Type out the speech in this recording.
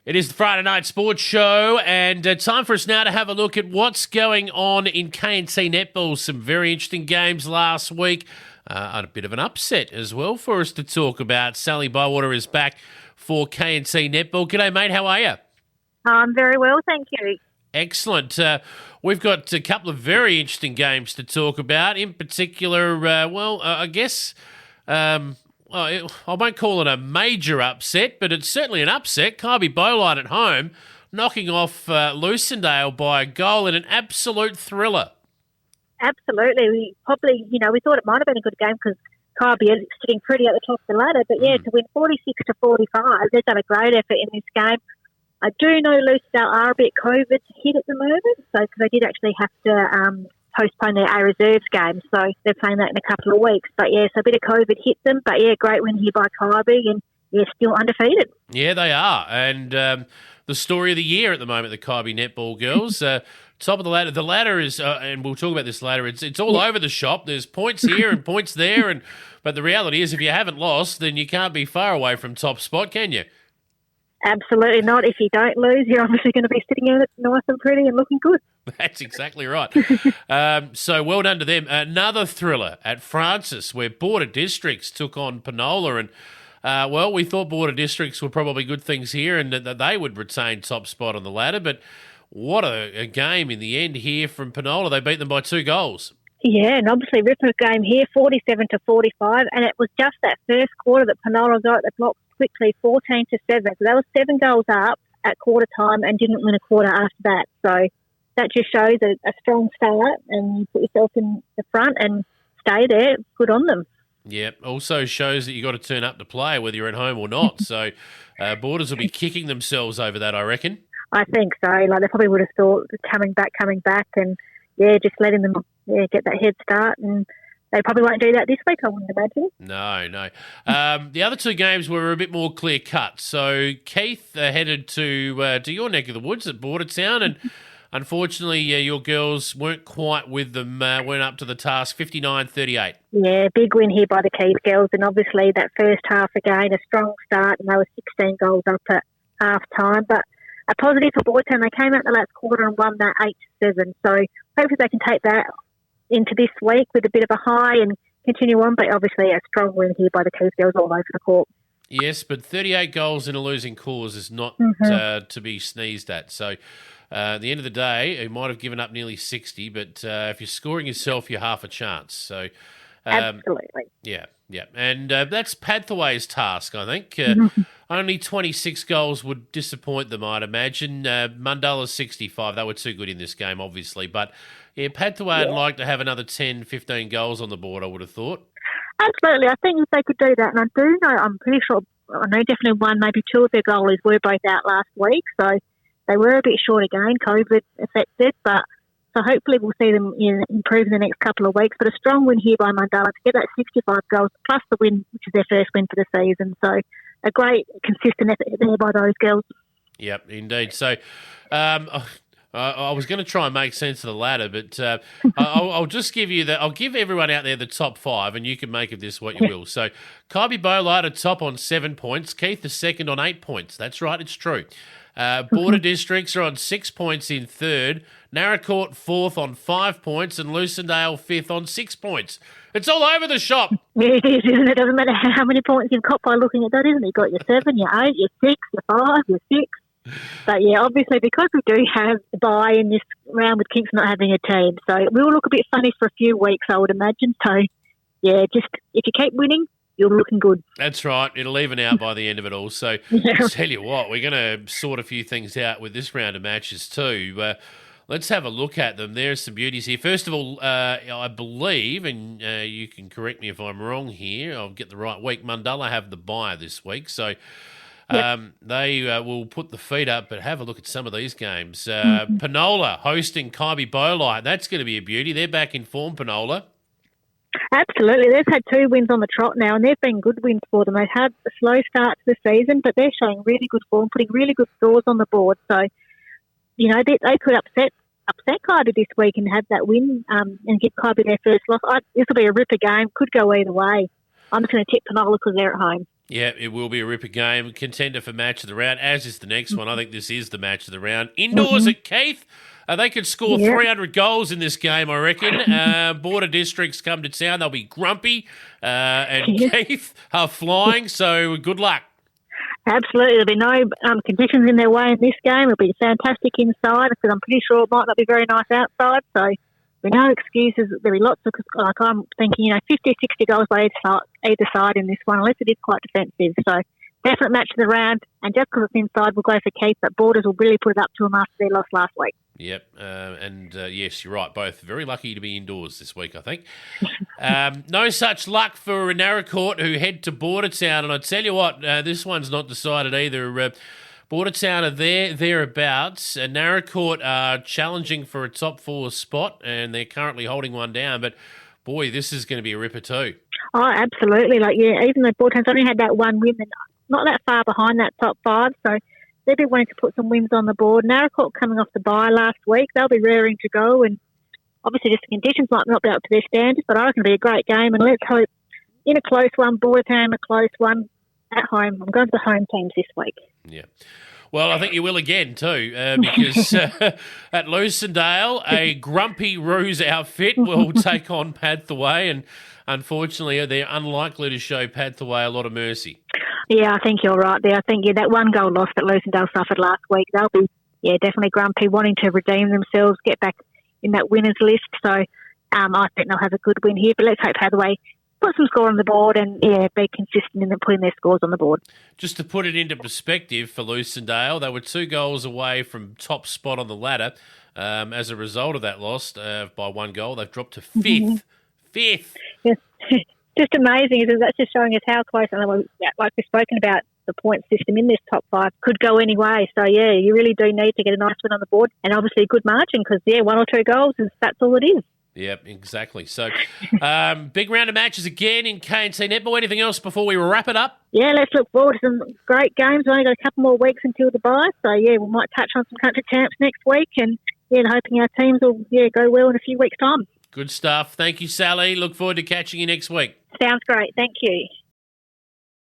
It is the Friday Night Sports Show, and time for us now to have a look at what's going on in KNT Netball. Some very interesting games last week. A bit of an upset as well for us to talk about. Sally Bywater is back for KNT Netball. G'day, mate. How are you? I'm very well, thank you. Excellent. We've got a couple of very interesting games to talk about. In particular, I guess... I won't call it a major upset, but it's certainly an upset. Kybe Bolite at home, knocking off Lucendale by a goal in an absolute thriller. Absolutely. We thought it might have been a good game because Kybe is sitting pretty at the top of the ladder. But, to win 46-45, they've done a great effort in this game. I do know Lucendale are a bit COVID hit at the moment, so because they did actually have to postpone their A reserves game, so they're playing that in a couple of weeks. But so a bit of COVID hit them, but great win here by Kybe, and still undefeated. Yeah, they are, and the story of the year at the moment, the Kybe netball girls. Top of the ladder. The ladder is, and we'll talk about this later. It's all over the shop. There's points here and points there, but the reality is, if you haven't lost, then you can't be far away from top spot, can you? Absolutely not. If you don't lose, you're obviously going to be sitting in it nice and pretty and looking good. That's exactly right. So well done to them. Another thriller at Francis where Border Districts took on Penola. And, we thought Border Districts were probably good things here and that they would retain top spot on the ladder. But what a game in the end here from Penola. They beat them by 2 goals. Yeah, and obviously ripper game here, 47-45. And it was just that first quarter that Penola got the block quickly, 14-7. So that was 7 goals up at quarter time and didn't win a quarter after that. So that just shows a strong start, and you put yourself in the front and stay there. Good on them. Yeah, also shows that you got to turn up to play whether you're at home or not. So Borders will be kicking themselves over that, I reckon. I think so. Like they probably would have thought coming back, and just letting them get that head start, and they probably won't do that this week, I wouldn't imagine. No. The other 2 games were a bit more clear cut. So Keith headed to your neck of the woods at Bordertown, and unfortunately your girls weren't quite with them, weren't up to the task, 59-38. Yeah, big win here by the Keith girls, and obviously that first half again, a strong start, and they were 16 goals up at half time. But a positive for Bordertown, they came out in the last quarter and won that 8-7. So hopefully they can take that into this week with a bit of a high and continue on, but obviously a strong win here by the Keith girls all over the court. Yes, but 38 goals in a losing cause is not to be sneezed at. So at the end of the day, you might have given up nearly 60, but if you're scoring yourself, you're half a chance. So absolutely. Yeah. And that's Pathway's task, I think. Only 26 goals would disappoint them, I'd imagine. Mundulla's 65. They were too good in this game, obviously. But, Pathway would like to have another 10, 15 goals on the board, I would have thought. Absolutely. I think if they could do that, and I do know, I'm pretty sure, I know definitely 1, maybe 2 of their goalies were both out last week. So they were a bit short again, COVID affected. But so hopefully we'll see them improve in the next couple of weeks. But a strong win here by Mundulla to get that 65 goals, plus the win, which is their first win for the season. So a great, consistent effort there by those girls. Yep, indeed. So I was going to try and make sense of the ladder, but I'll just give you I'll give everyone out there the top 5, and you can make of this what you will. So Kybe Bolite at top on 7 points. Keith the second on 8 points. That's right, it's true. Border Districts are on 6 points in third. Narracourt 4th on 5 points, and Lucendale 5th on 6 points. It's all over the shop. Yeah, it is, isn't it? It doesn't matter how many points you've got by looking at that, isn't it? You've got your 7, your 8, your 6, your 5, your 6. But, obviously, because we do have the bye in this round with Kingston not having a team, so it will look a bit funny for a few weeks, I would imagine. So, just if you keep winning, you're looking good. That's right. It'll even out by the end of it all. So, I'll tell you what, we're going to sort a few things out with this round of matches too. Let's have a look at them. There's some beauties here. First of all, I believe, and you can correct me if I'm wrong here, I'll get the right week, Mundulla have the bye this week. So they will put the feet up, but have a look at some of these games. Penola hosting Kybe Bolite. That's going to be a beauty. They're back in form, Penola. Absolutely. They've had 2 wins on the trot now, and they've been good wins for them. They've had a slow start to the season, but they're showing really good form, putting really good scores on the board. So, they could upset Kybe this week and have that win and give Kybe their first loss. This will be a ripper game. Could go either way. I'm just going to tip Penola because they're at home. Yeah, it will be a ripper game. Contender for match of the round, as is the next one. I think this is the match of the round. Indoors at Keith. They could score 300 goals in this game, I reckon. Border districts come to town. They'll be grumpy. And Keith are flying, so good luck. Absolutely. There'll be no conditions in their way in this game. It'll be fantastic inside because I'm pretty sure it might not be very nice outside. So there'll be no excuses. There'll be lots of, I'm thinking, 50, 60 goals by either side in this one, unless it is quite defensive. So definite match of the round. And just because it's inside, we'll go for Keith, but Borders will really put it up to them after their loss last week. Yep, yes, you're right. Both very lucky to be indoors this week, I think. No such luck for Narracourt, who head to Bordertown. And I tell you what, this one's not decided either. Bordertown are thereabouts. Narracourt are challenging for a top 4 spot, and they're currently holding one down. But, boy, this is going to be a ripper too. Oh, absolutely. Even though Bordertown's only had that one win, they're not that far behind that top 5, so they'll be wanting to put some wins on the board. Narracourt coming off the bye last week. They'll be raring to go, and obviously just the conditions might not be up to their standards, but I reckon it'll be a great game, and let's hope in a close one, Bordertown a close one at home. I'm going to the home teams this week. Yeah. Well, I think you will again too, because at Lucendale, a grumpy Ruse outfit will take on Pathway, and unfortunately they're unlikely to show Pathway a lot of mercy. Yeah, I think you're right there. I think that one goal loss that Lucendale suffered last week, they'll be definitely grumpy, wanting to redeem themselves, get back in that winners list. So I think they'll have a good win here. But let's hope Hathaway put some score on the board and be consistent in putting their scores on the board. Just to put it into perspective for Lucendale, they were 2 goals away from top spot on the ladder. As a result of that loss by 1 goal, they've dropped to 5th. Mm-hmm. 5th. Yes. Just amazing, isn't it? That's just showing us how close, and like we've spoken about, the point system in this top 5 could go any way. So, you really do need to get a nice win on the board, and obviously a good margin because, 1 or 2 goals, that's all it is. Yep, exactly. So, big round of matches again in KNT Netball. Anything else before we wrap it up? Yeah, let's look forward to some great games. We've only got a couple more weeks until the bye. So, we might touch on some country champs next week, and, hoping our teams will, go well in a few weeks' time. Good stuff. Thank you, Sally. Look forward to catching you next week. Sounds great. Thank you.